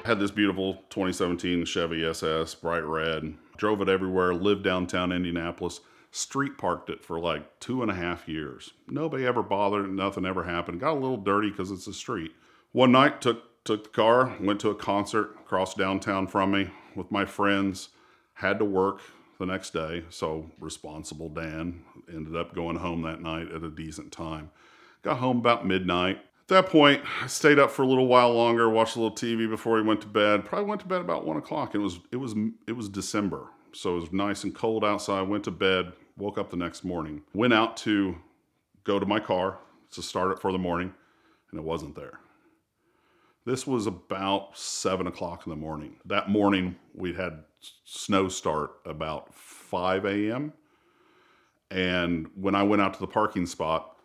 Had this beautiful 2017 Chevy SS, bright red. Drove it everywhere, lived downtown Indianapolis. Street parked it for like 2.5 years. Nobody ever bothered, nothing ever happened. Got a little dirty because it's a street. One night, took the car, went to a concert across downtown from me with my friends. Had to work the next day, so responsible Dan ended up going home that night at a decent time. Got home about midnight. At that point, I stayed up for a little while longer, watched a little TV before he went to bed. Probably went to bed about 1 o'clock. It was December, so it was nice and cold outside. Went to bed, woke up the next morning, went out to go to my car to start it for the morning, and it wasn't there. This was about 7 o'clock in the morning. That morning, we'd had snow start about 5 a.m. And when I went out to the parking spot,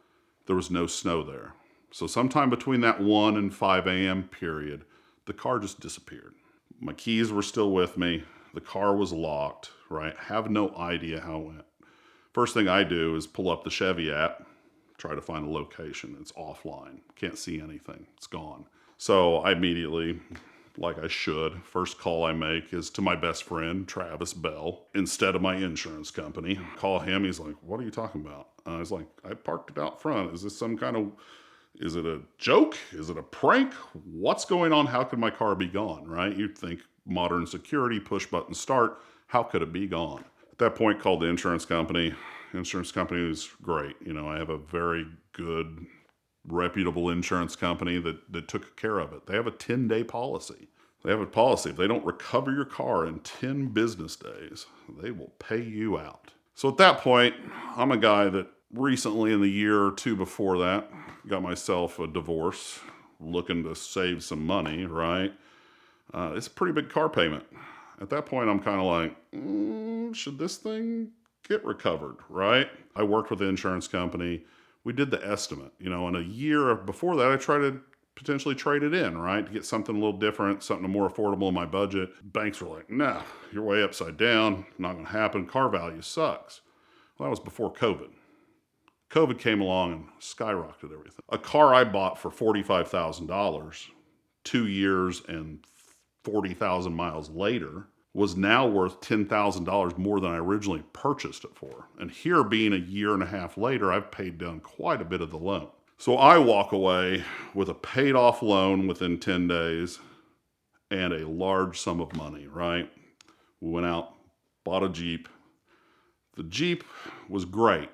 there was no snow there. So sometime between that 1 and 5 a.m. period, the car just disappeared. My keys were still with me. The car was locked, right? Have no idea how it went. First thing I do is pull up the Chevy app, try to find a location. It's offline. Can't see anything. It's gone. So I immediately, like I should, first call I make is to my best friend, Travis Bell, instead of my insurance company. Call him. He's like, what are you talking about? I was like, I parked it out front. Is this some kind of... Is it a joke? Is it a prank? What's going on? How could my car be gone, right? You'd think modern security, push button start. How could it be gone? At that point, called the insurance company. Insurance company was great. You know, I have a very good, reputable insurance company that took care of it. They have a 10-day policy. They have a policy. If they don't recover your car in 10 business days, they will pay you out. So at that point, I'm a guy that recently, in the year or two before that, got myself a divorce, looking to save some money, right? It's a pretty big car payment. At that point, I'm kind of like, should this thing get recovered, right? I worked with the insurance company. We did the estimate, and a year before that, I tried to potentially trade it in, right? To get something a little different, something more affordable in my budget. Banks were like, nah, you're way upside down. Not going to happen. Car value sucks. Well, that was before COVID. COVID came along and skyrocketed everything. A car I bought for $45,000 2 years and 40,000 miles later was now worth $10,000 more than I originally purchased it for. And here, being a year and a half later, I've paid down quite a bit of the loan. So I walk away with a paid off loan within 10 days and a large sum of money, right? We went out, bought a Jeep. The Jeep was great.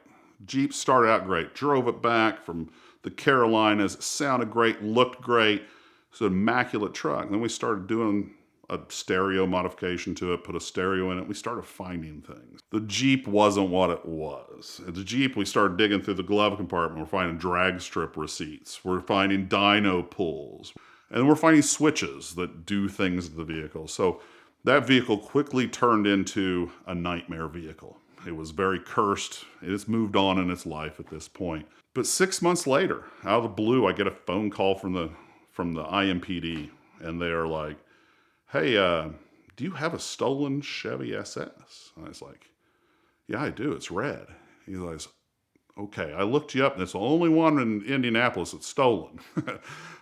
Jeep started out great. Drove it back from the Carolinas. It sounded great, looked great. It's an immaculate truck. And then we started doing a stereo modification to it, put a stereo in it. We started finding things. The Jeep wasn't what it was. At the Jeep, we started digging through the glove compartment. We're finding drag strip receipts. We're finding dyno pulls. And we're finding switches that do things to the vehicle. So that vehicle quickly turned into a nightmare vehicle. It was very cursed. It's moved on in its life at this point. But 6 months later, out of the blue, I get a phone call from the IMPD, and they are like, hey, do you have a stolen Chevy SS? And I was like, yeah, I do. It's red. He's like, okay, I looked you up, and it's the only one in Indianapolis that's stolen.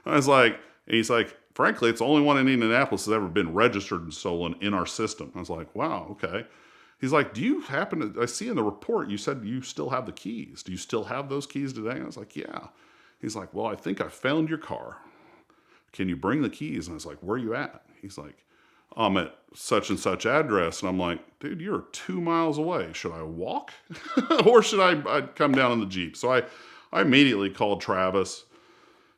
I was like, and he's like, frankly, it's the only one in Indianapolis that's ever been registered and stolen in our system. I was like, wow, okay. He's like, do you happen to, I see in the report you said you still have the keys. Do you still have those keys today? I was like, yeah. He's like, well, I think I found your car. Can you bring the keys? And I was like, where are you at? He's like, I'm at such and such address. And I'm like, dude, you're 2 miles away. Should I walk? Or should I come down in the Jeep? So I immediately called Travis,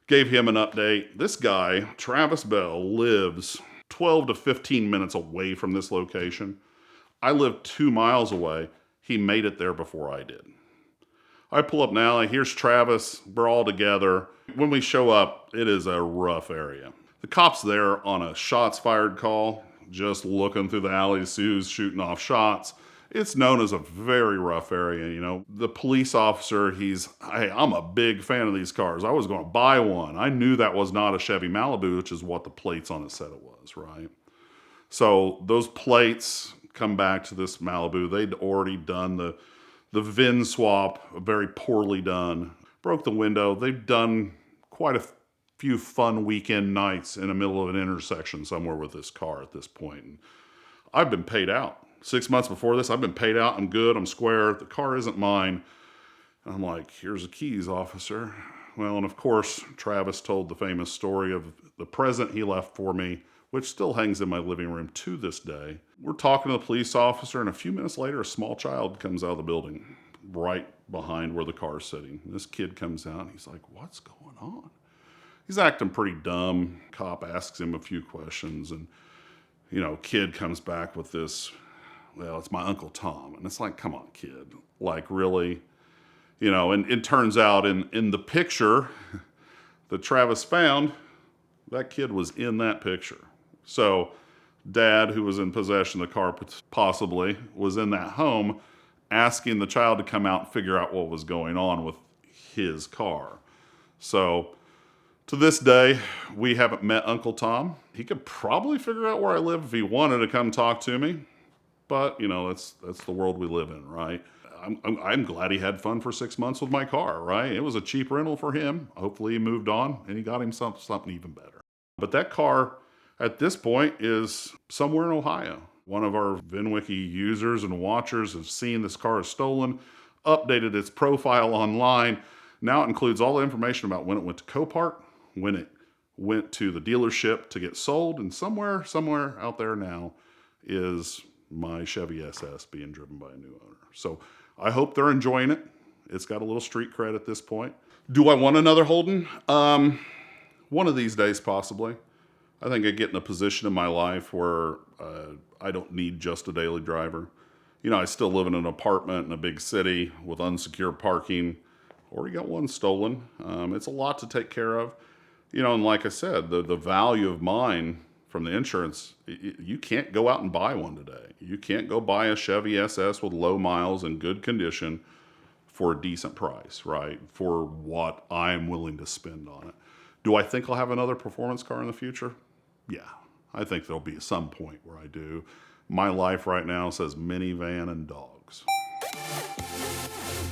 gave him an update. This guy, Travis Bell, lives 12 to 15 minutes away from this location. I live 2 miles away. He made it there before I did. I pull up now, here's Travis. We're all together. When we show up, it is a rough area. The cop's there on a shots fired call, just looking through the alley to see who's shooting off shots. It's known as a very rough area, The police officer, hey, I'm a big fan of these cars. I was going to buy one. I knew that was not a Chevy Malibu, which is what the plates on it said it was, right? So those plates come back to this Malibu. They'd already done the VIN swap, very poorly done. Broke the window. They've done quite a few fun weekend nights in the middle of an intersection somewhere with this car at this point. And I've been paid out. 6 months before this, I've been paid out. I'm good. I'm square. The car isn't mine. And I'm like, here's the keys, officer. Well, and of course, Travis told the famous story of the present he left for me, which still hangs in my living room to this day. We're talking to the police officer, and a few minutes later, a small child comes out of the building right behind where the car's sitting. This kid comes out, and he's like, what's going on? He's acting pretty dumb. Cop asks him a few questions, and, kid comes back with this, well, it's my Uncle Tom. And it's like, come on, kid. Like, really? And it turns out in the picture that Travis found, that kid was in that picture. So dad, who was in possession of the car possibly, was in that home asking the child to come out and figure out what was going on with his car. So to this day, we haven't met Uncle Tom. He could probably figure out where I live if he wanted to come talk to me. But, that's the world we live in, right? I'm glad he had fun for 6 months with my car, right? It was a cheap rental for him. Hopefully he moved on and he got himself something even better. But that car at this point is somewhere in Ohio. One of our VINwiki users and watchers have seen this car is stolen, updated its profile online. Now it includes all the information about when it went to Copart, when it went to the dealership to get sold, and somewhere out there now is my Chevy SS being driven by a new owner. So I hope they're enjoying it. It's got a little street cred at this point. Do I want another Holden? One of these days, possibly. I think I get in a position in my life where I don't need just a daily driver. I still live in an apartment in a big city with unsecured parking. Already got one stolen. It's a lot to take care of. And like I said, the value of mine from the insurance, you can't go out and buy one today. You can't go buy a Chevy SS with low miles and good condition for a decent price, right? For what I'm willing to spend on it. Do I think I'll have another performance car in the future? Yeah, I think there'll be some point where I do. My life right now says minivan and dogs.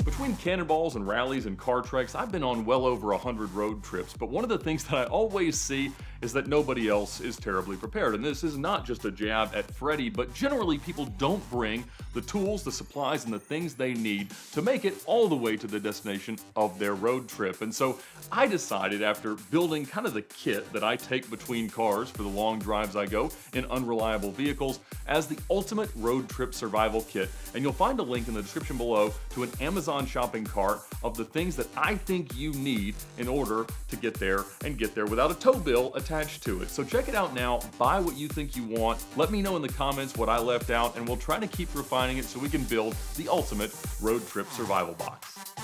Between cannonballs and rallies and car treks, I've been on well over 100 road trips, but one of the things that I always see is that nobody else is terribly prepared. And this is not just a jab at Freddie, but generally people don't bring the tools, the supplies, and the things they need to make it all the way to the destination of their road trip. And so I decided, after building kind of the kit that I take between cars for the long drives I go in unreliable vehicles, as the ultimate road trip survival kit. And you'll find a link in the description below to an Amazon shopping cart of the things that I think you need in order to get there and get there without a tow bill attached to it. So check it out now, buy what you think you want, let me know in the comments what I left out, and we'll try to keep refining it so we can build the ultimate road trip survival box.